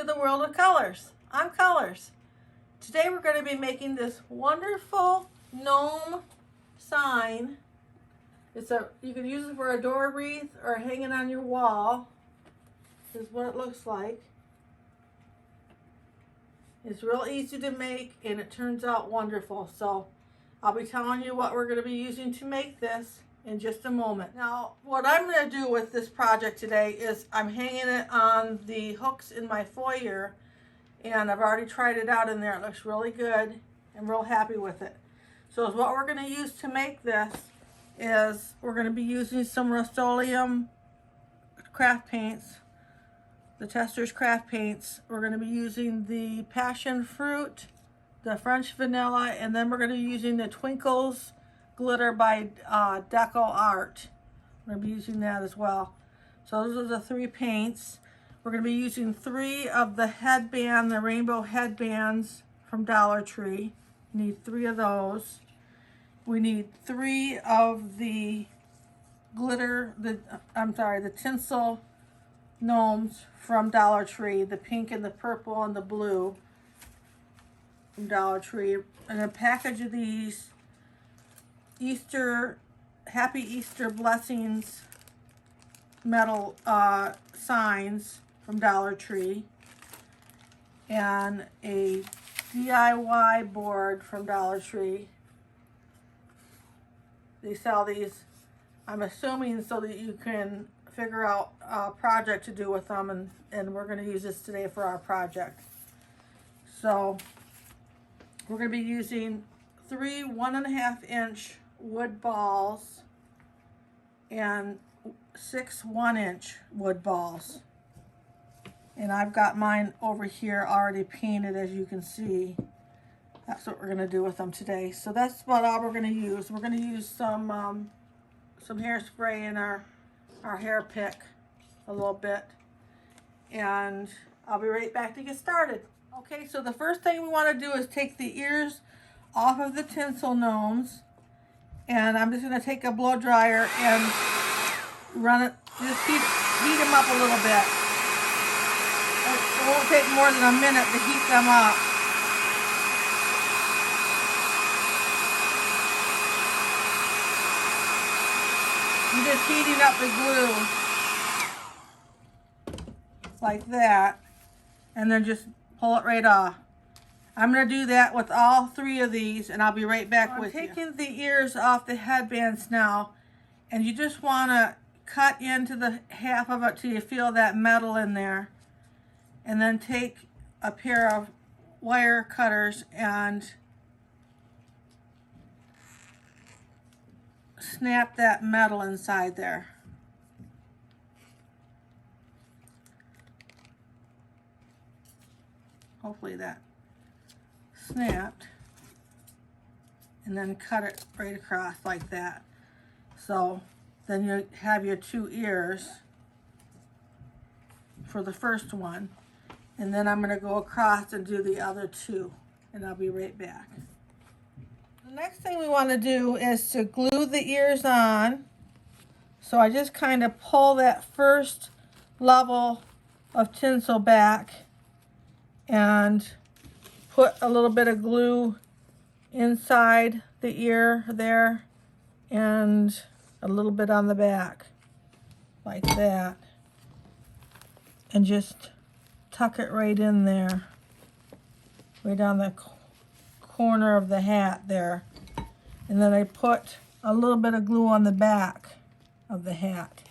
to the world of colors. I'm Colors. Today we're going to be making this wonderful gnome sign. You can use it for a door wreath or hanging on your wall. This is what it looks like. It's real easy to make and it turns out wonderful. So I'll be telling you what we're going to be using to make this in just a moment. Now, what I'm going to do with this project today is I'm hanging it on the hooks in my foyer, and I've already tried it out in there. It looks really good. I'm real happy with it. So what we're going to use to make this is we're going to be using some Rust-Oleum craft paints, the Testors craft paints. We're going to be using the passion fruit, the French vanilla, and then we're going to be using the Twinkles glitter by Deco Art. We're going to be using that as well. So those are the three paints. We're going to be using 3 of the headband, the rainbow headbands from Dollar Tree. We need 3 of those. We need 3 of the glitter, the tinsel gnomes from Dollar Tree, the pink and the purple and the blue from Dollar Tree, and a package of these Happy Easter Blessings metal signs from Dollar Tree, and a DIY board from Dollar Tree. They sell these, I'm assuming, so that you can figure out a project to do with them, and we're going to use this today for our project. So we're going to be using 3 1.5-inch wood balls and 6 1-inch wood balls, and I've got mine over here already painted, as you can see. That's what we're going to do with them today. So that's about all we're going to use. We're going to use some hairspray in our hair pick a little bit, and I'll be right back to get started. Okay, so the first thing we want to do is take the ears off of the tinsel gnomes, and I'm just going to take a blow dryer and run it, just heat them up a little bit. It won't take more than a minute to heat them up. I'm just heating up the glue like that, and then just pull it right off. I'm going to do that with all 3 of these, and I'll be right back with you. I'm taking the ears off the headbands now, and you just want to cut into the half of it till you feel that metal in there, and then take a pair of wire cutters and snap that metal inside there. Hopefully that snapped, and then cut it right across like that. So then you have your 2 ears for the first one, and then I'm going to go across and do the other 2, and I'll be right back. The next thing we want to do is to glue the ears on. So I just kind of pull that first level of tinsel back and put a little bit of glue inside the ear there and a little bit on the back like that, and just tuck it right in there, right on the corner of the hat there. And then I put a little bit of glue on the back of the hat,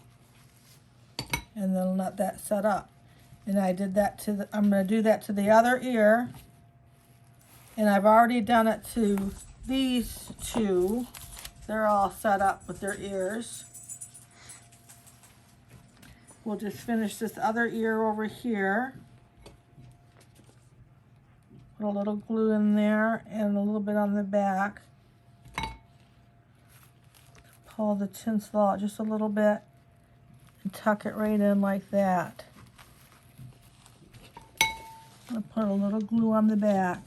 and then let that set up. And I did that I'm going to do that to the other ear, and I've already done it to these 2. They're all set up with their ears. We'll just finish this other ear over here. Put a little glue in there and a little bit on the back. Pull the tinsel out just a little bit and tuck it right in like that. I'll put a little glue on the back.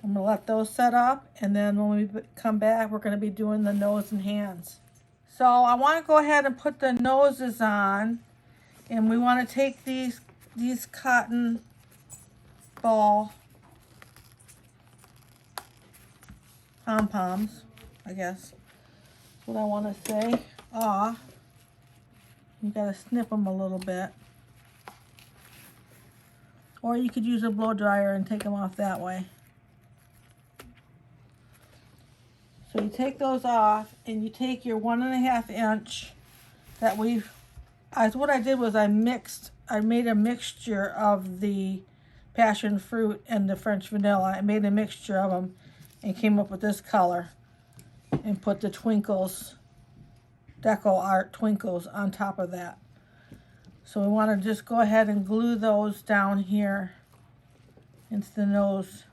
I'm going to let those set up, and then when we come back, we're going to be doing the nose and hands. So I want to go ahead and put the noses on, and we want to take these cotton ball pom-poms, I guess that's what I want to say, off. You got to snip them a little bit. Or you could use a blow dryer and take them off that way. So you take those off, and you take your 1.5 inch that what I did was I made a mixture of the passion fruit and the French vanilla. I made a mixture of them and came up with this color and put the twinkles, Deco Art twinkles on top of that. So we want to just go ahead and glue those down here into the nose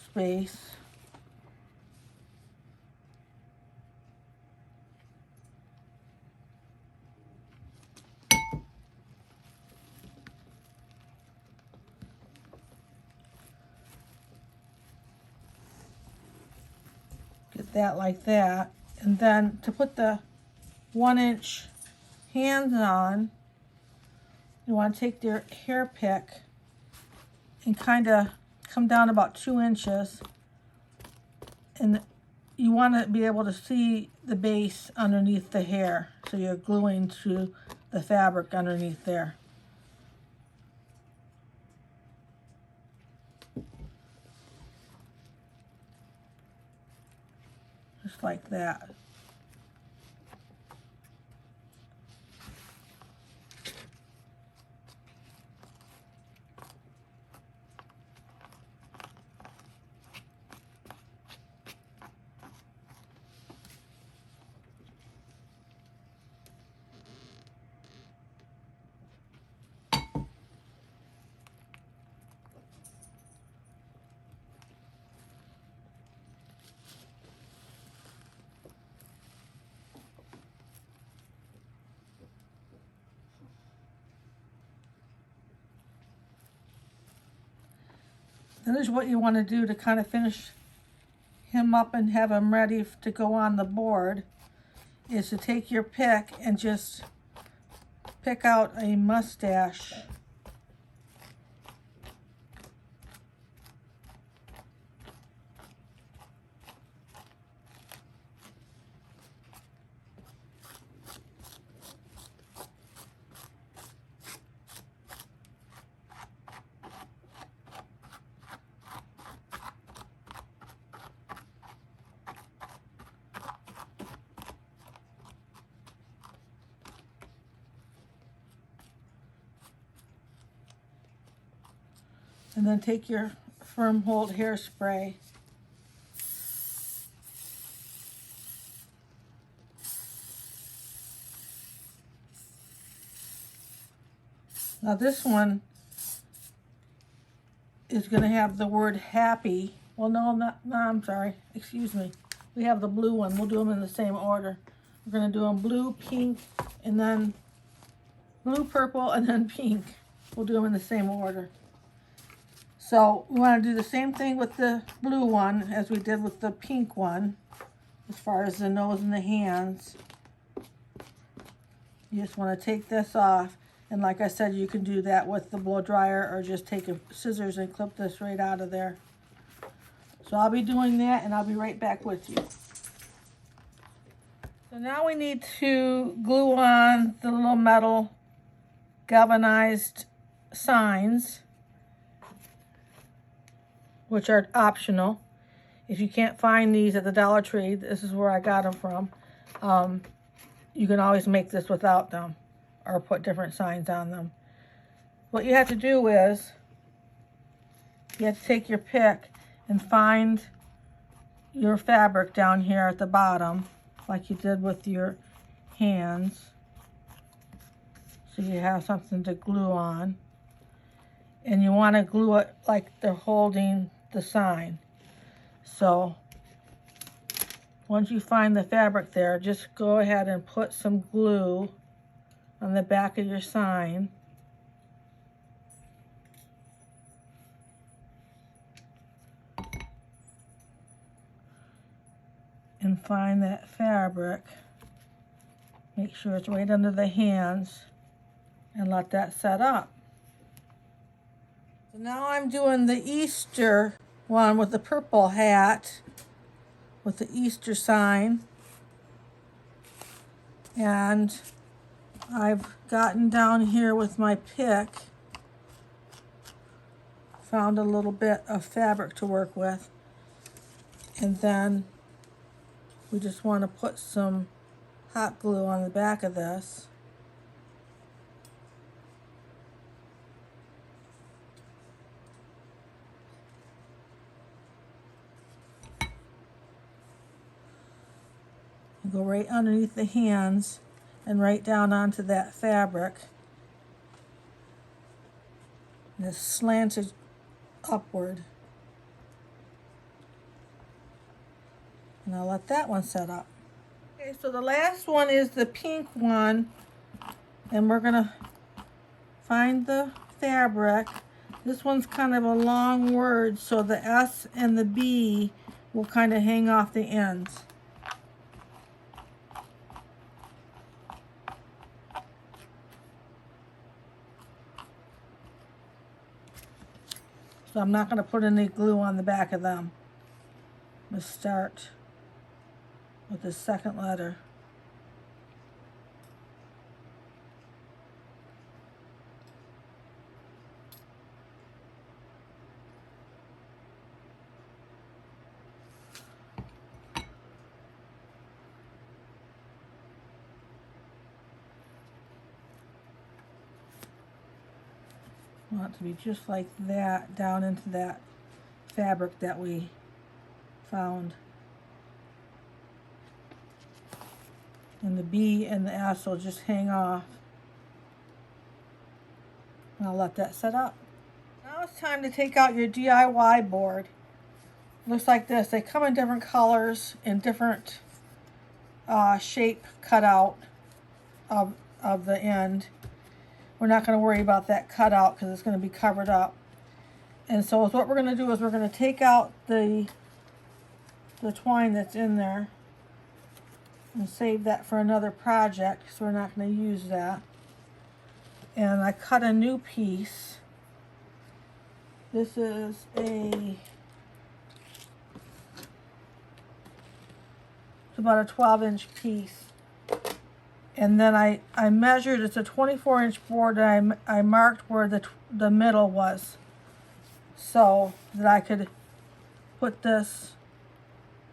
space. Get that like that. And then to put the 1 inch hands on, you want to take your hair pick and kind of come down about 2 inches, and you want to be able to see the base underneath the hair, so you're gluing to the fabric underneath there. Just like that. This is what you want to do to kind of finish him up and have him ready to go on the board, is to take your pick and just pick out a mustache. And then take your firm hold hairspray . Now this one is going to have the word happy. Well, no, I'm sorry. Excuse me. We have the blue one. We'll do them in the same order. We're going to do them blue, pink, and then blue, purple, and then pink. We'll do them in the same order. So we want to do the same thing with the blue one as we did with the pink one, as far as the nose and the hands. You just want to take this off, and like I said, you can do that with the blow dryer or just take scissors and clip this right out of there. So I'll be doing that, and I'll be right back with you. So now we need to glue on the little metal galvanized signs, which are optional. If you can't find these at the Dollar Tree, this is where I got them from. You can always make this without them or put different signs on them. What you have to do is you have to take your pick and find your fabric down here at the bottom, like you did with your hands, so you have something to glue on. And you want to glue it like they're holding the sign. So once you find the fabric there, just go ahead and put some glue on the back of your sign. And find that fabric Make sure it's right under the hands and let that set up. So now I'm doing the Easter one with the purple hat with the Easter sign. And I've gotten down here with my pick, found a little bit of fabric to work with, and then we just want to put some hot glue on the back of this. Go right underneath the hands and right down onto that fabric. And it's slanted upward. And I'll let that one set up. Okay, so the last one is the pink one, and we're gonna find the fabric. This one's kind of a long word, so the S and the B will kind of hang off the ends. So I'm not going to put any glue on the back of them. I'm going to start with the second letter. I want it to be just like that down into that fabric that we found. And the B and the S will just hang off. And I'll let that set up. Now it's time to take out your DIY board. Looks like this. They come in different colors and different shape cutout of the end. We're not going to worry about that cutout because it's going to be covered up. And so what we're going to do is we're going to take out the twine that's in there and save that for another project, so we're not going to use that. And I cut a new piece. This is it's about a 12-inch piece. And then I measured, it's a 24-inch board, and I marked where the middle was, so that I could put this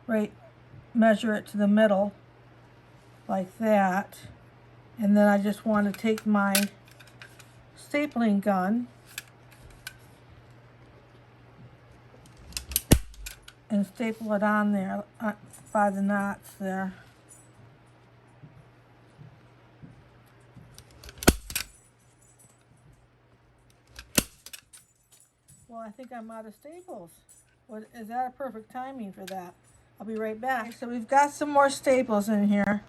right, measure it to the middle like that. And then I just want to take my stapling gun and staple it on there by the knots there. Well, I think I'm out of staples. Is that a perfect timing for that? I'll be right back. Okay, so we've got some more staples in here.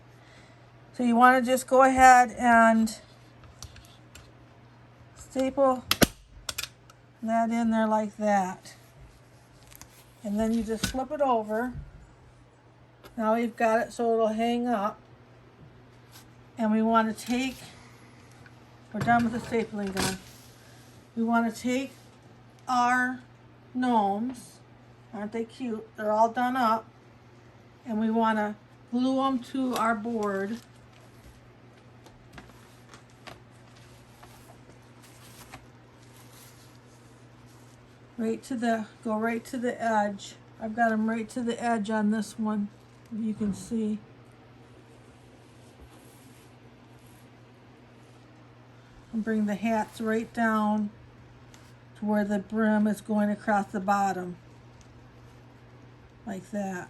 So you want to just go ahead and staple that in there like that. And then you just flip it over. Now we've got it so it'll hang up. And we want to take, we're done with the stapling gun. We want to take our gnomes, aren't they cute? They're all done up, and we want to glue them to our board. Go right to the edge. I've got them right to the edge on this one, if you can see. And bring the hats right down to where the brim is going across the bottom, like that.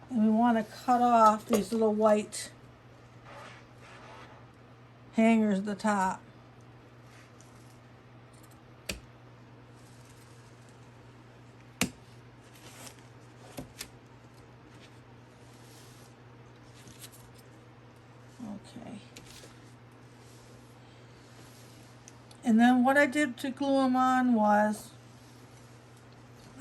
And we want to cut off these little white hangers at the top. Okay. And then what I did to glue them on was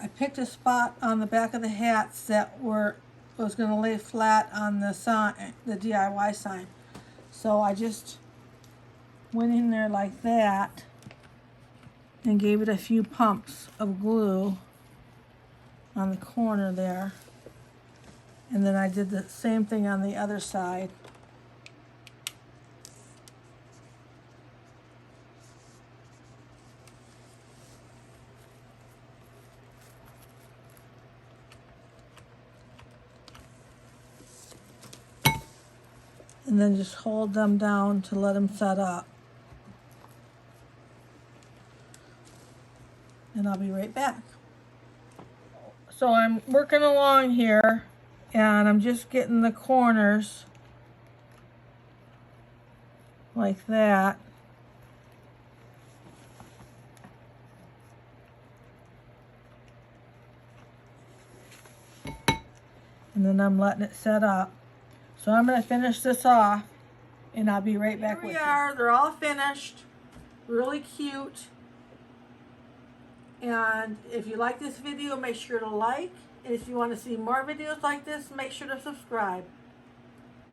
I picked a spot on the back of the hats that were was going to lay flat on the sign, the DIY sign. So I just went in there like that and gave it a few pumps of glue on the corner there. And then I did the same thing on the other side. And then just hold them down to let them set up. And I'll be right back. So I'm working along here and I'm just getting the corners like that. And then I'm letting it set up. So I'm going to finish this off and I'll be right back with you. Here we are. They're all finished. Really cute. And if you like this video, make sure to like. And if you want to see more videos like this, make sure to subscribe.